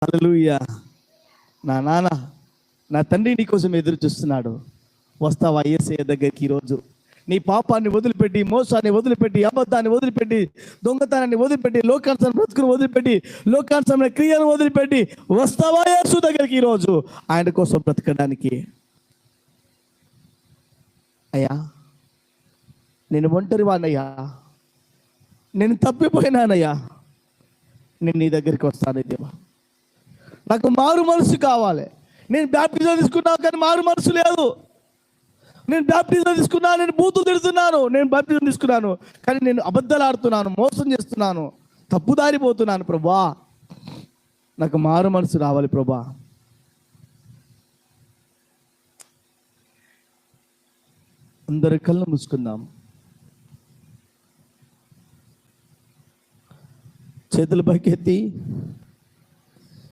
హల్లెలూయా. నా నాన్న, నా తండ్రి నీ కోసం ఎదురు చూస్తున్నాడు. వస్తావా యేసయ్య దగ్గరికి ఈరోజు? నీ పాపాన్ని వదిలిపెట్టి, మోసాన్ని వదిలిపెట్టి, అబద్ధాన్ని వదిలిపెట్టి, దొంగతనాన్ని వదిలిపెట్టి, లోకానుసరమైన బ్రతుకును వదిలిపెట్టి, లోకానుసరమైన క్రియను వదిలిపెట్టి వస్తావా యేసు దగ్గరికి ఈరోజు ఆయన కోసం బ్రతకడానికి? అయ్యా, నేను ఒంటరి వాడినయ్యా, నేను తప్పిపోయినానయ్యా, నేను నీ దగ్గరికి వస్తాను దేవా. నాకు మారు మనసు కావాలి. నేను బ్యాప్టిజం తీసుకున్నాను కానీ మారు మనసు లేదు. నేను బ్యాప్టిజం తీసుకున్నాను, నేను బూతులు తిడుతున్నాను. నేను బ్యాప్టిజం తీసుకున్నాను కానీ నేను అబద్ధాలు ఆడుతున్నాను, మోసం చేస్తున్నాను, తప్పుదారిపోతున్నాను. ప్రభా, నాకు మారు మనసు రావాలి ప్రభా. అందరి కళ్ళు మూసుకుందాం, చేతులు పైకెత్తి